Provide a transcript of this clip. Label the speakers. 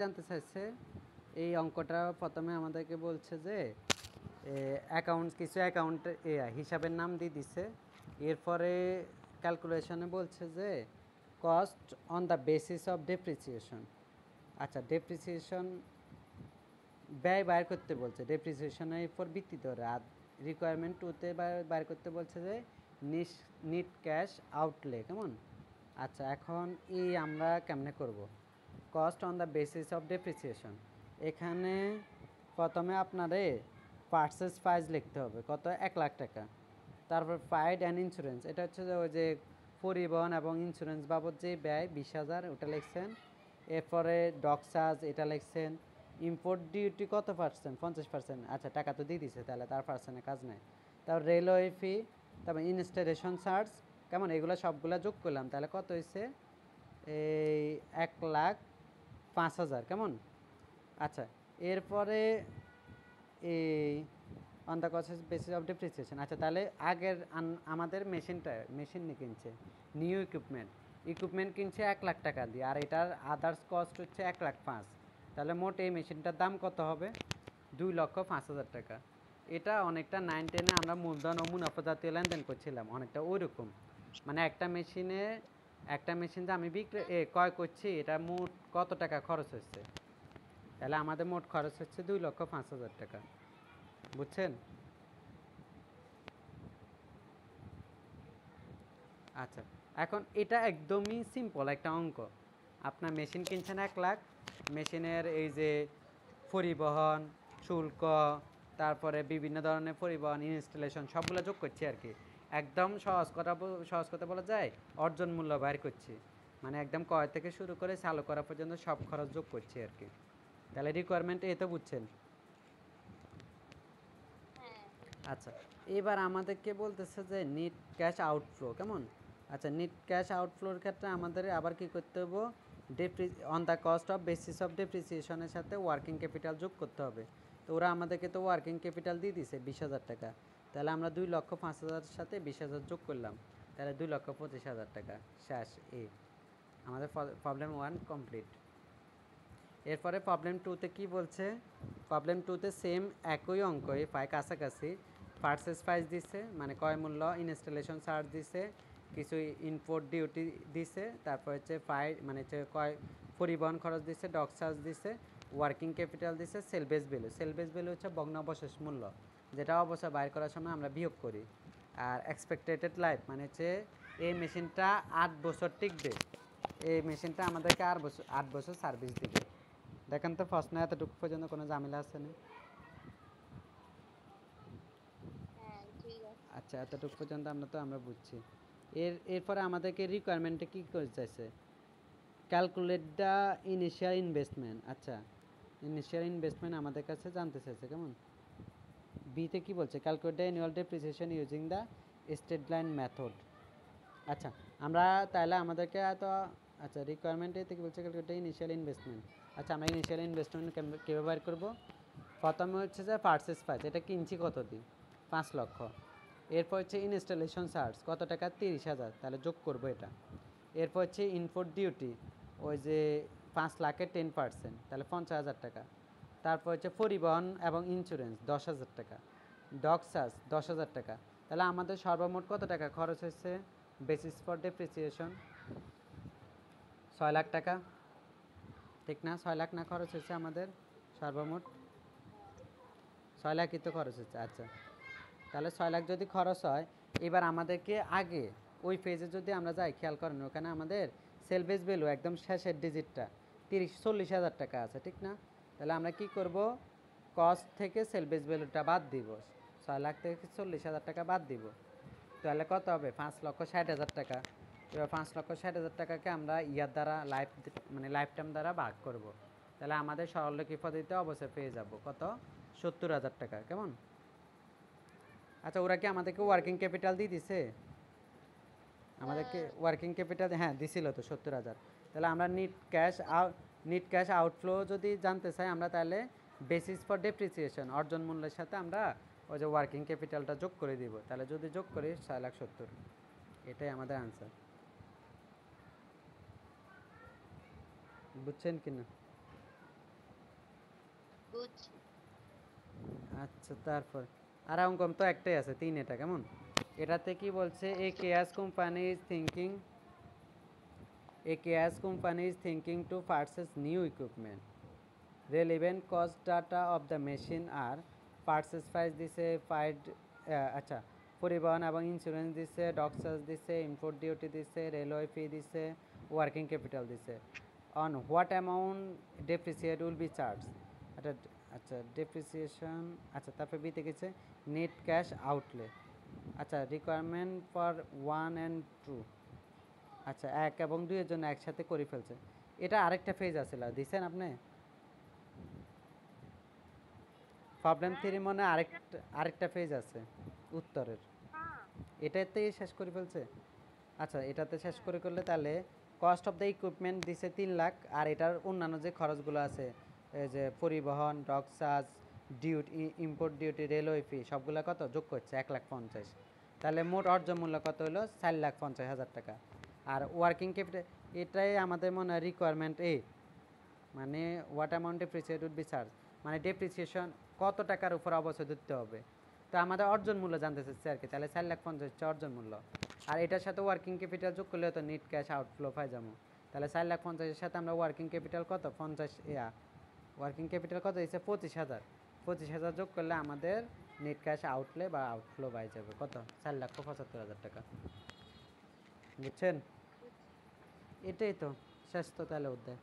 Speaker 1: জানতে চাইছে এই অঙ্কটা প্রথমে আমাদেরকে বলছে যে কিছু অ্যাকাউন্ট হিসাবের নাম দিয়ে দিছে। এরপরে ক্যালকুলেশনে বলছে যে cost on the basis of depreciation. আচ্ছা, ডেপ্রিসিয়েশন ব্যয় বাইর করতে বলছে, ডেপ্রিসিয়েশনের উপর ভিত্তি করে। আর রিকোয়ারমেন্ট টুতে বাইর করতে বলছে যে নিট ক্যাশ আউটলে। কেমন? আচ্ছা, এখন আমরা কেমনে করব? Cost on the basis of depreciation, এখানে প্রথমে আপনারে পারচেজ প্রাইস লিখতে হবে কত, 1,00,000 টাকা। তারপর পাইড অ্যান্ড ইন্স্যুরেন্স, এটা হচ্ছে যে ওই যে পরিবহন এবং ইন্স্যুরেন্স বাবদ যে ব্যয় 20,000 ওটা লিখছেন। এরপরে ডক চার্জ এটা লিখছেন। ইম্পোর্ট ডিউটি কত পার্সেন্ট? 50%। আচ্ছা, টাকা তো দিয়ে দিছে, তাহলে তার পার্সেন্টে কাজ নেই। তারপর রেলওয়ে ফি, তারপর ইনস্টলেশন চার্জ, কেমন, এগুলো সবগুলো যোগ করলাম, তাহলে কত হয়েছে? এই 1,05,000। কেমন? আচ্ছা, এরপরে এই on the cost basis of depreciation. আচ্ছা, তাহলে আগের আমাদের মেশিন কিনছে, নিউ ইকুইপমেন্ট কিনছে 1,00,000 টাকা দিয়ে, আর এটার আদার্স কস্ট হচ্ছে 1,05,000। তাহলে মোট এই মেশিনটার দাম কত হবে? 2,05,000 টাকা। এটা অনেকটা 9-10-এ আমরা মূলধন ও মুনাফা জাতীয় লেনদেন করছিলাম, অনেকটা ওই রকম। মানে একটা মেশিন যে আমি ক্রয় করছি, এটা মোট কত টাকা খরচ হচ্ছে। তাহলে আমাদের মোট খরচ হচ্ছে 2,05,000 টাকা। বুঝছেন? আচ্ছা, এখন এটা একদমই সিম্পল একটা অঙ্ক। আপনার মেশিন কিনছেন 1,00,000, মেশিনের এই যে পরিবহন শুল্ক, তারপরে বিভিন্ন ধরনের পরিবহন, ইনস্টলেশন সবগুলো যোগ করছি আর কি। একদম সহজ কথা বলা যায়, অর্জন মূল্য বাইর করছি। মানে একদম ক্রয় থেকে শুরু করে চালু করা পর্যন্ত সব খরচ যোগ করছি আর কি। তাহলে রিকোয়ারমেন্ট এ তো বুঝছেন। আচ্ছা, এবার আমাদেরকে বলতেছে যে নিট ক্যাশ আউটফ্লো। কেমন? আচ্ছা, নিট ক্যাশ আউটফ্লোর ক্ষেত্রে আমাদের আবার কি করতে হবে? On the cost of basis of ডেপ্রিসিয়েশনের সাথে ওয়ার্কিং ক্যাপিটাল যোগ করতে হবে। তো ওরা আমাদেরকে তো ওয়ার্কিং ক্যাপিটাল দিয়ে দিছে 20,000 টাকা। তাহলে আমরা 2,05,000 সাথে 20,000 যোগ করলাম, তাহলে 2,25,000 টাকা। শেষ। আমাদের প্রবলেম 1 কমপ্লিট। এরপরে প্রবলেম 2তে কি বলছে? প্রবলেম 2তে সেম একই অঙ্কই প্রায় কাছাকাছি। পারচেজ প্রাইস দিছে, মানে ক্রয় মূল্য, ইনস্টলেশন চার্জ দিছে, কিছু ইম্পোর্ট ডিউটি দিছে, তারপর হচ্ছে মানে হচ্ছে পরিবহন খরচ দিছে, ডক চার্জ দিছে, ওয়ার্কিং ক্যাপিটাল দিছে, সেলভেজ ভ্যালু হচ্ছে ভগ্নাবশেষ মূল্য, যেটা অবশ্যই বাইর করার সময় আমরা বিয়োগ করি। আর এক্সপেক্টেড লাইফ মানে হচ্ছে এই মেশিনটা 8 বছর টিকবে, এই মেশিনটা আমাদেরকে 8 বছর সার্ভিস দিবে। দেখেন তো প্রশ্ন এতটুকু পর্যন্ত কোনো ঝামেলা আছে না? আচ্ছা, এতটুকু পর্যন্ত আমরা বুঝছি। এরপরে আমাদেরকে রিকোয়ারমেন্টে কী করে চাইছে? Calculate the initial investment. আচ্ছা, ইনিশিয়াল ইনভেস্টমেন্ট আমাদের কাছে জানতে চাইছে। কেমন? বিতে কি বলছে? Calculate the annual depreciation using the straight line method. আচ্ছা, আমরা তাহলে আমাদেরকে তো আচ্ছা রিকোয়ারমেন্টে থেকে বলছে ক্যালকুলেট দ্য ইনিশিয়াল ইনভেস্টমেন্ট। আচ্ছা, আমরা ইনিশিয়াল ইনভেস্টমেন্ট কীভাবে বের করবো? প্রথমে হচ্ছে যে পারচেজ প্রাইস, এটা কিনছি কত দিই? 5,00,000। এরপর হচ্ছে ইনস্টলেশন চার্জ কত টাকা? 30,000, তাহলে যোগ করবো এটা। এরপর হচ্ছে ইনপুট ডিউটি, ওই যে 5,00,000-এর 10%, তাহলে 50,000 টাকা। তারপর হচ্ছে পরিবহন এবং ইন্স্যুরেন্স 10,000 টাকা, ডক চার্জ 10,000 টাকা। তাহলে আমাদের সর্বমোট কত টাকা খরচ হচ্ছে বেসিস ফর ডেপ্রিসিয়েশন? 6,00,000 টাকা, ঠিক না? 6,00,000 না খরচ হচ্ছে আমাদের সর্বমোট? 6,00,000ই তো খরচ হচ্ছে। আচ্ছা, তাহলে 6,00,000 যদি খরচ হয়, এবার আমাদেরকে আগে ওই পেজে যদি আমরা যাই, খেয়াল করেন ওখানে আমাদের সেলভেজ ভ্যালু একদম শেষের ডিজিটটা 40,000 টাকা আছে, ঠিক না? তাহলে আমরা কি করব? কস্ট থেকে সেলভেজ ভ্যালুটা বাদ দিব, 6,00,000 থেকে 40,000 টাকা বাদ দিব। তাহলে কত হবে? 5,60,000 টাকা। এবার 5,60,000 টাকাকে আমরা দ্বারা মানে লাইফ টাইম দ্বারা ভাগ করব। তাহলে আমাদের সরলরেখী পদ্ধতিতে অবশ্যই পেয়ে যাব কত? 70,000 টাকা। কেমন? আচ্ছা, ওরা কি আমাদেরকে ওয়ার্কিং ক্যাপিটাল দিয়ে দিছে? আমাদেরকে ওয়ার্কিং ক্যাপিটাল, হ্যাঁ দিছিল তো 70,000। তাহলে আমরা নিট ক্যাশ আউটফ্লো যদি জানতে চাই, আমরা তাহলে বেসিস ফর ডেপ্রিসিয়েশন অর্জন মূল্যের সাথে আমরা ওই যে ওয়ার্কিং ক্যাপিটালটা যোগ করে দিব। তাহলে যদি যোগ করি 6,70,000, এটাই আমাদের আনসার। বুঝছেন কি না?
Speaker 2: বুঝছি।
Speaker 1: আচ্ছা তারপর আর অঙ্কম তো একটাই আছে 3 এটা কেমন এটাতে কি বলছে a chaos company is thinking to purchase new equipment. Relevant cost data of the machine are purchase price দিছে পাইড আচ্ছা পরিবহন এবং ইন্স্যুরেন্স দিছে ডক চার্জ দিছে ইম্পোর্ট ডিউটি দিছে রেলওয়ে ফি দিছে ওয়ার্কিং ক্যাপিটাল দিছে on what amount depreciate will be charge আচ্ছা আচ্ছা ডেপ্রিসিয়েশন আচ্ছা তারপরে বিতে গেছে নেট ক্যাশ আউটলে আচ্ছা রিকোয়ারমেন্ট ফর 1 অ্যান্ড 2 আচ্ছা 1 এবং 2 এর জন্য একসাথে করে ফেলছে এটা আরেকটা ফেজ আছে দিছেন আপনি প্রবলেম থ্রি মনে আরেকটা ফেজ আছে উত্তরের এটাতেই শেষ করে ফেলছে আচ্ছা এটাতে শেষ করে করলে তাহলে কস্ট অফ দ্য ইকুইপমেন্ট দিছে 3 লাখ আর এটার অন্যান্য যে খরচগুলো আছে এই যে পরিবহন dock charge duty import duty railway fee সবগুলো কত যোগ করছে 1,50,000 তাহলে মোট অর্জন মূল্য কত হলো 4,50,000 টাকা আর ওয়ার্কিং ক্যাপিটাল এটাই আমাদের মনে হয় রিকোয়ারমেন্ট এ মানে what amount depreciate would be charge মানে ডেপ্রিসিয়েশন কত টাকার উপর অবশ্যই দিতে হবে তো আমাদের অর্জন মূল্য জানতে চাচ্ছে আর কি তাহলে 4,50,000 হচ্ছে অর্জন মূল্য আর এটার সাথে ওয়ার্কিং ক্যাপিটাল যোগ করলে তো নেট ক্যাশ আউটফ্লো পাই যাবো তাহলে 4,50,000 সাথে আমরা ওয়ার্কিং ক্যাপিটাল কত 50 ওয়ার্কিং ক্যাপিটাল কত হয়েছে 25,000 25,000 যোগ করলে আমাদের নেট ক্যাশ আউটলে বা আউটফ্লো পাই যাবে কত 4,75,000 টাকা বুঝছেন এটাই তো শেষ তো তাহলে অধ্যায়